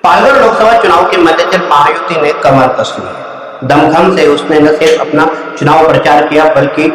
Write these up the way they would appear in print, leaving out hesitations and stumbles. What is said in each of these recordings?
पालघर लोकसभा चुनाव के मद्देनजर महायुति ने कमर कस ली है। दमखम से उसने न सिर्फ अपना चुनाव प्रचार किया बल्कि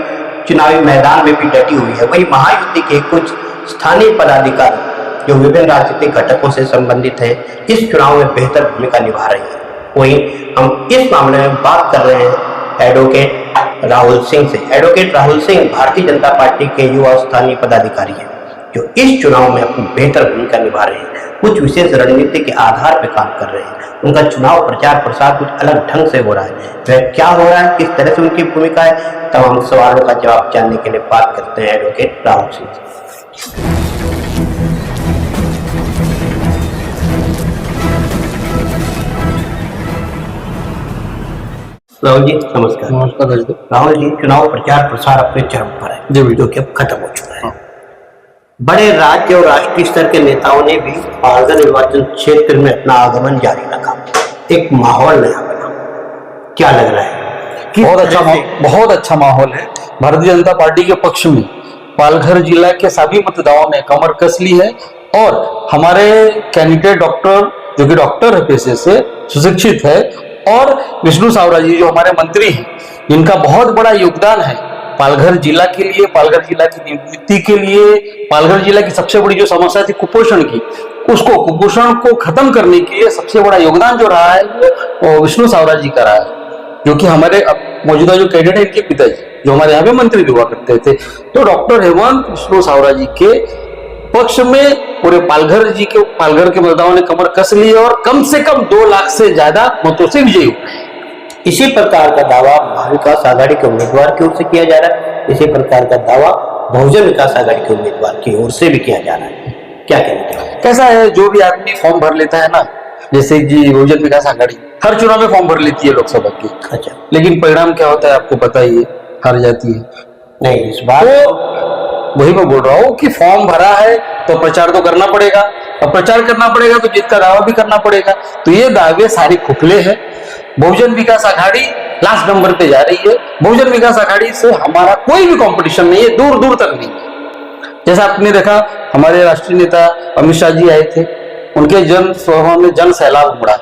चुनावी मैदान में भी डटी हुई है। वहीं महायुति के कुछ स्थानीय पदाधिकारी जो विभिन्न राजनीतिक घटकों से संबंधित है इस चुनाव में बेहतर भूमिका निभा रहे हैं। वहीं हम इस मामले में बात कर रहे हैं एडवोकेट राहुल सिंह से। एडवोकेट राहुल सिंह भारतीय जनता पार्टी के युवा स्थानीय पदाधिकारी हैं जो इस चुनाव में अपनी बेहतर भूमिका निभा रहे हैं, कुछ विशेष रणनीति के आधार पर काम कर रहे हैं। उनका चुनाव प्रचार प्रसार कुछ अलग ढंग से हो रहा है। वह क्या हो रहा है, किस तरह से उनकी भूमिका है, तमाम सवालों का जवाब जानने के लिए बात करते हैं एडवोकेट राहुल सिंह से। राहुल जी नमस्कार। नमस्कार राहुल जी, चुनाव प्रचार प्रसार अपने चरम पर है जी, जो कि अब खत्म हो चुका है। बड़े राज्य और राष्ट्रीय स्तर के नेताओं ने भी पालघर निर्वाचन क्षेत्र में अपना आगमन जारी रखा। एक माहौल नया बना, क्या लग रहा है? बहुत अच्छा माहौल है। भारतीय जनता पार्टी के पक्ष में पालघर जिला के सभी मतदाताओं ने कमर कस ली है और हमारे कैंडिडेट डॉक्टर, जो कि डॉक्टर है पेशे से, सुशिक्षित है, और विष्णु सावरा जी जो हमारे मंत्री हैं, जिनका बहुत बड़ा योगदान है पालघर जिला के लिए, पालघर जिला की निवृत्ति के लिए। पालघर जिला की सबसे बड़ी जो समस्या थी कुपोषण की, उसको कुपोषण को खत्म करने के लिए सबसे बड़ा योगदान जो रहा है वो विष्णु सावरा जी का रहा है, जो कि हमारे मौजूदा जो कैंडिडेट है इनके पिताजी जो हमारे यहाँ पे मंत्री हुआ करते थे। तो डॉक्टर हेमंत विष्णु सावरा जी के पक्ष में पूरे पालघर के मतदाताओं ने कमर कस ली और कम से कम 2 लाख से ज्यादा मतों से विजयी हुए। इसी प्रकार का दावा महाविकास आघाड़ी के उम्मीदवार की ओर से किया जा रहा है। इसी प्रकार का दावा बहुजन विकास आघाड़ी के उम्मीदवार की ओर से भी किया जा रहा है। क्या कहना चाहिए? कैसा है, जो भी आदमी फॉर्म भर लेता है ना, जैसे कि बहुजन विकास आघाड़ी हर चुनाव में फॉर्म भर लेती है लोकसभा की। अच्छा, लेकिन परिणाम क्या होता है आपको पता ही है, हार जाती है। नहीं, इस बार वही मैं बोल रहा हूँ कि फॉर्म भरा है तो प्रचार तो करना पड़ेगा, और प्रचार करना पड़ेगा तो जीत का दावा भी करना पड़ेगा। तो ये दावे सारे खुखले हैं। बहुजन विकास आघाड़ी लास्ट नंबर पे जा रही है। बहुजन विकास आघाड़ी से हमारा कोई भी कंपटीशन नहीं है, दूर दूर तक नहीं है। जैसा आपने देखा, हमारे राष्ट्रीय नेता अमित शाह जी आए थे, उनके जन सभा में जन सैलाब उमड़ा।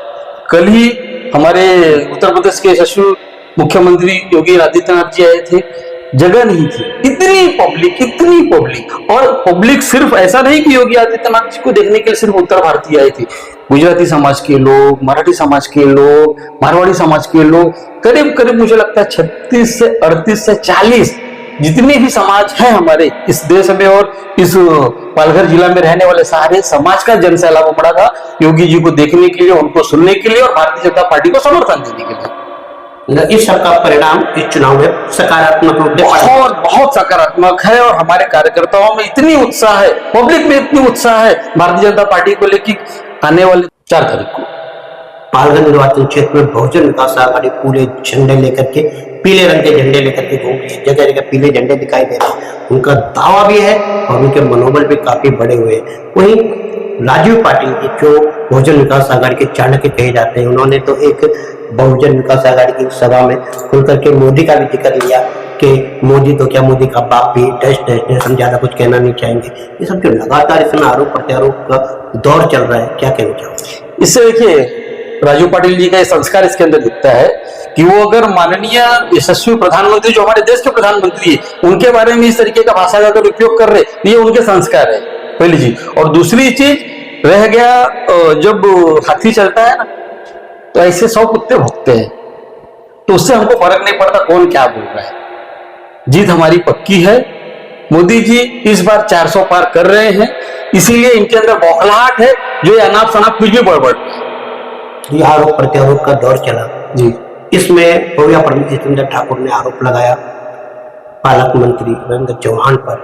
कल ही हमारे उत्तर प्रदेश के यशस्वी मुख्यमंत्री योगी आदित्यनाथ जी आए थे, जगह नहीं थी, इतनी पब्लिक। और पब्लिक सिर्फ ऐसा नहीं कि योगी आदित्यनाथ जी को देखने के लिए सिर्फ उत्तर भारतीय आए थे, गुजराती समाज के लोग, मराठी समाज के लोग, मारवाड़ी समाज के लोग, करीब मुझे लगता है 36 से 38 से 40 जितने भी समाज हैं हमारे इस देश में और इस पालघर जिला में रहने वाले सारे समाज का जन सैलाब उमड़ा था योगी जी को देखने के लिए, उनको सुनने के लिए और भारतीय जनता पार्टी को समर्थन देने के लिए। इस सबका परिणाम इस चुनाव में सकारात्मक रूप से बहुत सकारात्मक है और हमारे कार्यकर्ताओं में इतनी उत्साह है, पब्लिक में इतनी उत्साह है भारतीय जनता पार्टी को लेकर आने वाले 4 तारीख को पालघर निर्वाचन क्षेत्र में बहुजन विकास आघाड़ी पूरे झंडे लेकर के, पीले रंग के झंडे लेकर के घूम रही है। जगह जगह पीले झंडे दिखाई दे रहे हैं। उनका दावा भी है और उनके मनोबल भी काफी बड़े हुए हैं। वहीं राजीव पाटिल की जो बहुजन विकास आघाड़ी के चाणक्य कहे जाते हैं, उन्होंने तो एक बहुजन विकास आघाड़ी की सभा में खुल करके मोदी का भी जिक्र लिया कि मोदी तो क्या, मोदी का बाप भी, हम ज्यादा कुछ कहना नहीं चाहेंगे। ये सब जो लगातार इसमें आरोप प्रत्यारोप का दौर चल रहा है, क्या कहना चाहोगे? इससे देखिए, राजीव पाटिल जी का ये संस्कार इसके अंदर दिखता है कि वो अगर माननीय यशस्वी प्रधानमंत्री जो हमारे देश के प्रधानमंत्री है उनके बारे में इस तरीके का भाषा का अगर उपयोग कर रहे, ये उनके संस्कार है, पहली चीज। और दूसरी चीज रह गया, जब हाथी चलता है ना तो ऐसे 100 कुत्ते भौंकते हैं, तो उससे हमको फर्क नहीं पड़ता कौन क्या बोल रहा है। जीत हमारी पक्की है। मोदी जी इस बार 400 पार कर रहे हैं, इसीलिए इनके अंदर बौखलाहट है, जो अनाप शनाप कुछ भी बड़बड़। ये आरोप प्रत्यारोप का दौर चला जी। इसमें भव्या परमित जितेंद्र ठाकुर ने आरोप लगाया पालक मंत्री वीरेंद्र चौहान पर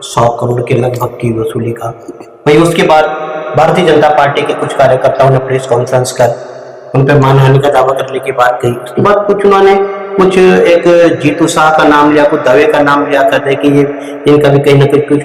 100 करोड़ के लगभग की वसूली का। वही उसके बाद भारतीय जनता पार्टी के कुछ कार्यकर्ताओं ने प्रेस कॉन्फ्रेंस कर उन पर मानहानि का दावा करने की बात कही। उसके बाद कुछ उन्होंने कुछ एक जीतू शाह का नाम लिया, कुछ दवे का नाम लिया, कहते कि ये इनका भी कहीं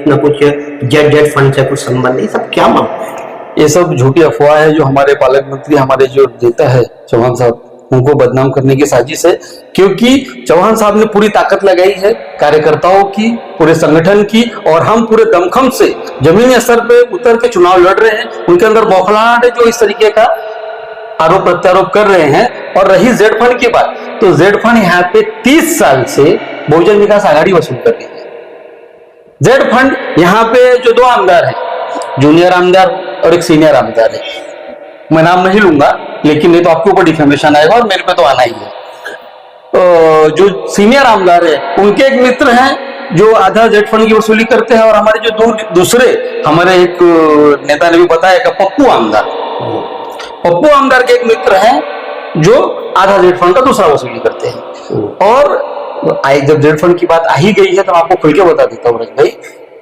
ना कुछ जेड फंड से कुछ संबंध। ये सब क्या मामला है? ये सब झूठी अफवाह है जो हमारे पालक मंत्री, हमारे जो नेता है चौहान साहब, उनको बदनाम करने की साजिश है। क्योंकि चौहान साहब ने पूरी ताकत लगाई है कार्यकर्ताओं की, पूरे संगठन की, और हम पूरे दमखम से जमीनी स्तर पे उतर के चुनाव लड़ रहे हैं। उनके अंदर बौखलाहट है जो इस तरीके का आरोप प्रत्यारोप कर रहे हैं। और रही जेड फंड की बात, तो जेड फंड यहाँ पे 30 साल से बहुजन विकास आघाड़ी वसूल कर रही है। जेड फंड यहाँ पे जो दो आमदार हैं, जूनियर आमदार और एक सीनियर आमदार है, मैं नाम नहीं लूंगा, लेकिन ये तो आपके ऊपर डिफेमेशन आएगा और मेरे पे तो आना ही है। जो सीनियर आमदार है उनके एक मित्र हैं जो आधा जेड फंड की वसूली करते हैं, और हमारे जो दूसरे हमारे एक नेता ने भी बताया कि पप्पू आमदार के एक मित्र हैं जो आधा जेड फंड का दूसरा वसूली करते हैं। और जब जेड फंड की बात आ ही गई है तो मैं आपको खुल के बता देता हूँ रंग भाई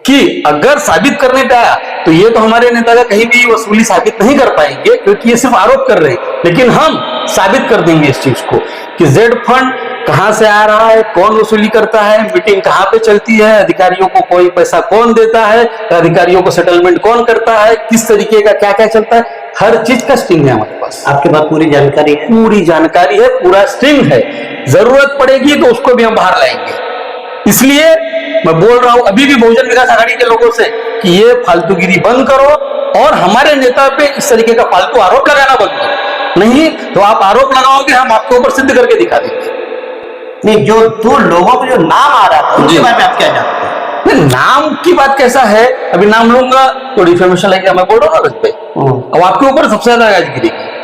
कि अगर साबित करने पे आया तो ये तो हमारे नेता का कहीं भी वसूली साबित नहीं कर पाएंगे, क्योंकि ये सिर्फ आरोप कर रहे हैं। लेकिन हम साबित कर देंगे इस चीज को कि जेड फंड कहां से आ रहा है, कौन वसूली करता है, मीटिंग कहां पे चलती है, अधिकारियों को कोई पैसा कौन देता है, अधिकारियों को सेटलमेंट कौन करता है, किस तरीके का क्या क्या चलता है, हर चीज का स्ट्रिंग है हमारे पास। आपके पास पूरी जानकारी है? पूरी जानकारी है, पूरा स्ट्रिंग है। जरूरत पड़ेगी तो उसको भी हम बाहर लाएंगे। इसलिए मैं बोल रहा हूं अभी भी बहुजन विकास आघाड़ी के लोगों से कि ये फालतूगिरी बंद करो और हमारे नेता पे इस तरीके का फालतू आरोप लगाना बंद करो। नहीं तो आप आरोप लगाओगे, हम आपके ऊपर सिद्ध करके दिखा देंगे। नहीं, जो दो लोगों को जो नाम आ रहा था उनके बारे में आप क्या जानते हैं? नाम की बात कैसा है, अभी नाम लूंगा तो डिफेमेशन लगेगा, मैं बोल रहा हूँ ना पे। अब आपके ऊपर सबसे ज्यादा गाजगिरी है।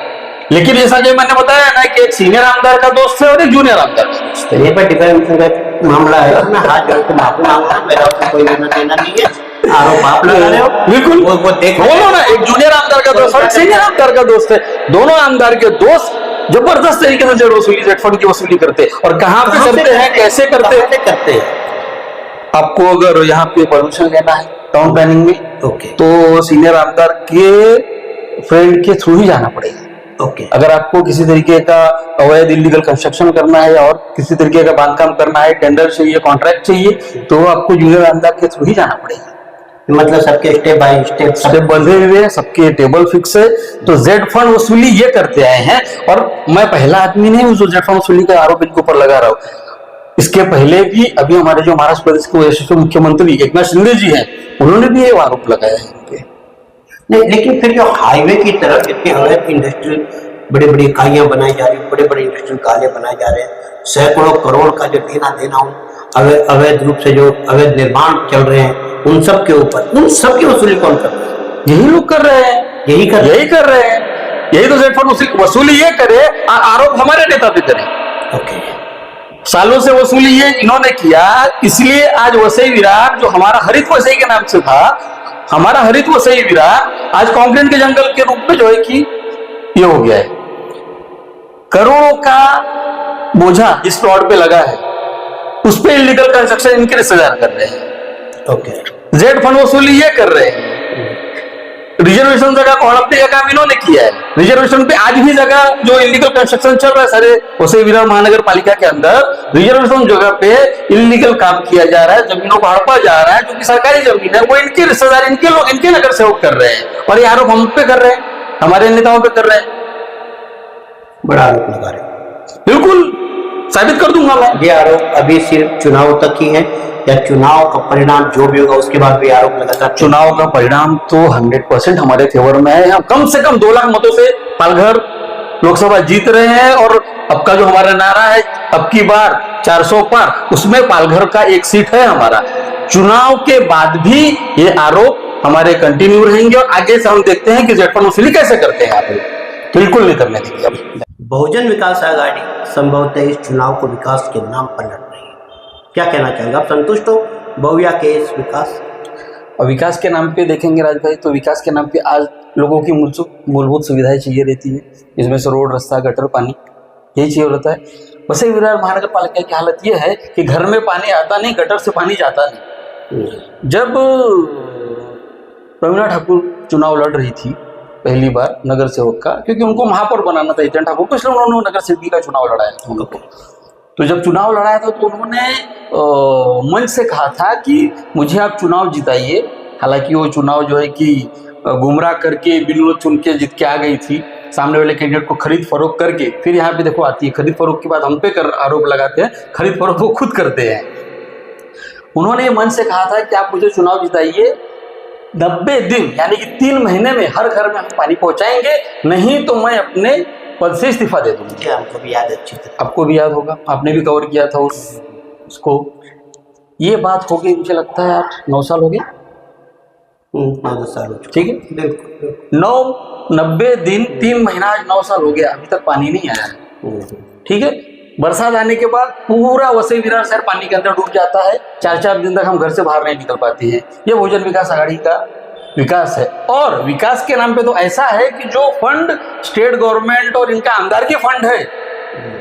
लेकिन जैसा कि मैंने बताया ना कि एक सीनियर आमदार का दोस्त है और एक जूनियर आमदार का दोस्त है। ये पर डिफेमेशन का मामला है, मैं हाथ जोड़ के माफी मांगता हूं, मेरा उसमें कोई लेना देना नहीं है। आरोप आप लगा रहे हो, बिल्कुल वो देख बोलो ना, एक जूनियर आमदार का दोस्त और सीनियर आमदार का दोस्त है। दोनों आमदार के दोस्त जबरदस्त तरीके से जेड फंड की वसूली करते हैं। और कहां पे करते हैं, कैसे करते हैं? आपको अगर यहाँ पे परमिशन लेना है टाउन प्लानिंग में, ओके, तो सीनियर आमदार के फ्रेंड के थ्रू ही जाना पड़ेगा। ओके, अगर आपको किसी तरीके का अवैध इलीगल कंस्ट्रक्शन करना है और किसी तरीके का बांधकाम करना है, टेंडर चाहिए, कॉन्ट्रैक्ट चाहिए, तो आपको जूनियर आमदार के थ्रू ही जाना पड़ेगा। मतलब सबके स्टेप बाय स्टेप बंधे हुए हैं, सबके टेबल फिक्स है। तो जेड फंड वसूली ये करते आए हैं, और मैं पहला आदमी नहीं हूँ जो जेड फंड वसूली का आरोप इनके ऊपर लगा रहा हूँ। इसके पहले भी अभी हमारे जो महाराष्ट्र प्रदेश के यशस्वी मुख्यमंत्री एकनाथ शिंदे जी हैं, उन्होंने भी ये आरोप लगाया है इन पे। नहीं, लेकिन फिर जो हाईवे की तरफ इतने अवैध इंडस्ट्रियल बड़ी बड़ी इकाइयां बनाई जा रही, बड़े बड़े इंडस्ट्रियल काले बनाए जा रहे हैं, सैकड़ों करोड़ का जो देना अवैध रूप से जो अवैध निर्माण चल रहे हैं, उन सब के ऊपर उन सब की वसूली कौन कर रहा है? यही लोग कर रहे हैं, यही कर रहे हैं। यही तो जेड फंड वसूली ये करे, आरोप हमारे नेता पे करे। ओके, सालों से वसूली ये इन्होंने किया, इसलिए आज वसई विरार जो हमारा हरित वसई के नाम से था, हमारा हरित वसई विरार आज कंक्रीट के जंगल के रूप में जो है कि ये हो गया है। करोड़ों का बोझा इस प्लॉट पे लगा है, उस पे इलीगल कंस्ट्रक्शन इनके रिश्तेदार कर रहे हैं। ओके, जेड फंड वसूली ये कर रहे हैं। रिजर्वेशन जगह को हड़पने का काम इन्होंने किया है। रिजर्वेशन पे आज भी जगह जो इलीगल कंस्ट्रक्शन चल रहा है सारे वसई विरार महानगर पालिका के अंदर, रिजर्वेशन जगह पे इलीगल काम किया जा रहा है, जमीनों को हड़पा जा रहा है, जो कि सरकारी जमीन है, वो इनके रिश्तेदार, इनके लोग, इनके नगर सेवक कर रहे हैं। और ये आरोप हम पे कर रहे हैं, हमारे नेताओं पे कर रहे हैं। बड़ा आरोप लगा रहे हैं। बिल्कुल साबित कर दूंगा मैं। ये आरोप अभी सिर्फ चुनाव तक ही है या चुनाव का परिणाम जो भी होगा उसके बाद भी आरोप लगातार? चुनाव का परिणाम तो 100% हमारे फेवर में है। हम कम से कम 2 लाख मतों से पालघर लोकसभा जीत रहे हैं, और अब का जो हमारा नारा है अब की बार 400 पार, उसमें पालघर का एक सीट है हमारा। चुनाव के बाद भी ये आरोप हमारे कंटिन्यू रहेंगे, और आगे से हम देखते हैं कि जेड फंड वसूली कैसे करते हैं। आप बिल्कुल नहीं करने देंगे। बहुजन विकास आघाड़ी संभवतः इस चुनाव को विकास के नाम पर लड़ रही है, क्या कहना चाहेंगे आप? संतुष्ट हो बहुया के इस विकास? और विकास के नाम पे देखेंगे राज भाई, तो विकास के नाम पे आज लोगों की मूलभूत सुविधाएं चाहिए रहती है, इसमें से रोड, रास्ता, गटर, पानी, यही चाहिए रहता है। वसई विरार महानगर पालिका की हालत यह है कि घर में पानी आता नहीं, गटर से पानी जाता नहीं। जब प्रवीणा ठाकुर चुनाव लड़ रही थी पहली बार नगर सेवक का, क्योंकि उनको महापौर बनाना था हितेन ठाकुर को, इसलिए उन्होंने नगर सेवक का चुनाव लड़ाया था उनको। तो जब चुनाव लड़ाया था तो उन्होंने मंच से कहा था कि मुझे आप चुनाव जिताइए। हालांकि वो चुनाव जो है कि गुमराह करके, बिनोद चुन के जीत के आ गई थी, सामने वाले कैंडिडेट को खरीद फरोख्त करके। फिर यहाँ पे देखो आती है खरीद फरोख्त की बात, हम पे कर आरोप लगाते हैं, खरीद फरोख्त वो खुद करते हैं। उन्होंने मंच से कहा था कि आप मुझे चुनाव जिताइए, 90 दिन यानी कि 3 महीने में हर घर में हम पानी पहुंचाएंगे, नहीं तो मैं अपने पद से इस्तीफा दे दूंगा। जी, हमको भी याद है अच्छी तरह। आपको भी याद होगा, आपने भी कवर किया था उसको। ये बात हो गई, मुझे लगता है 8-9 साल हो गए। 9 साल हो चुके। ठीक है, बिल्कुल। 90 दिन 3 महीना, आज 9 साल हो गया, अभी तक पानी नहीं आया है। ठीक है, बरसात आने के बाद पूरा वसई विरार शहर पानी के अंदर डूब जाता है। 4-4 दिन तक हम घर से बाहर नहीं निकल पाते हैं। ये बहुजन विकास आघाड़ी का विकास है। और विकास के नाम पे तो ऐसा है कि जो फंड स्टेट गवर्नमेंट और इनका आमदार के फंड है,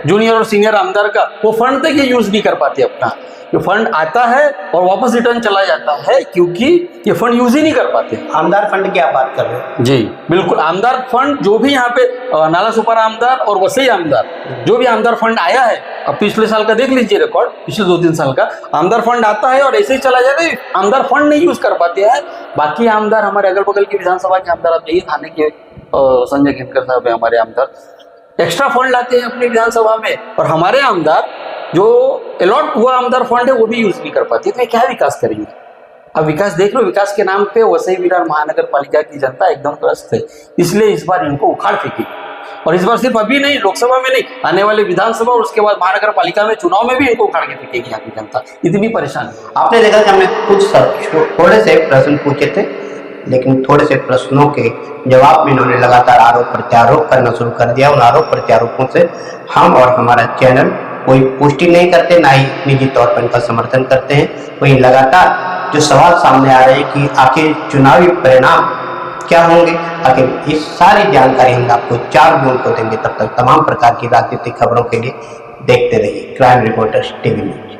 जूनियर और सीनियर आमदार का, वो फंड तक ये यूज नहीं कर पाते अपना। ये फंड आता है और वापस रिटर्न चला जाता है, क्योंकि ये फंड यूज ही नहीं कर पाते। आमदार फंड की आप बात कर रहे हो? जी बिल्कुल, आमदार फंड जो भी यहाँ पे नाला सुपारा आमदार और वसई आमदार, जो भी आमदार फंड आया है, अब पिछले साल का देख लीजिए रिकॉर्ड, पिछले 2-3 साल का आमदार फंड आता है और ऐसे ही चला जाता है। आमदार फंड नहीं यूज कर पाते हैं। बाकी आमदार, हमारे अगल बगल की विधानसभा के आमदार, आप जाइए थाने के संजय खेमकर साहब है हमारे आमदार, एक्स्ट्रा फंड लाते हैं अपनी विधानसभा में, और हमारे आमदार जो अलॉट हुआ आमदार फंड है वो भी यूज नहीं कर पाती। तो क्या विकास करेंगे? अब विकास देख लो, विकास के नाम पे वसई विरार महानगर पालिका की जनता एकदम त्रस्त है। इसलिए इस बार इनको उखाड़ फेंकेगी, और इस बार सिर्फ अभी नहीं, लोकसभा में नहीं, आने वाले विधानसभा और उसके बाद महानगर पालिका में चुनाव में भी इनको उखाड़ के फेंकेगी यहाँ की जनता। इतनी परेशान है। आपने देखा कि हमने कुछ थोड़े से प्रश्न पूछे थे, लेकिन थोड़े से प्रश्नों के जवाब में इन्होंने लगातार आरोप प्रत्यारोप करना शुरू कर दिया। उन आरोप प्रत्यारोपों से हम और हमारा चैनल कोई पुष्टि नहीं करते, ना ही निजी तौर पर इनका समर्थन करते हैं। वहीं लगातार जो सवाल सामने आ रहे हैं कि आखिर चुनावी परिणाम क्या होंगे, आखिर इस सारी जानकारी हम आपको 4 जून को देंगे। तब तक तमाम प्रकार की राजनीतिक खबरों के लिए देखते रहिए क्राइम रिपोर्टर्स टीवी न्यूज।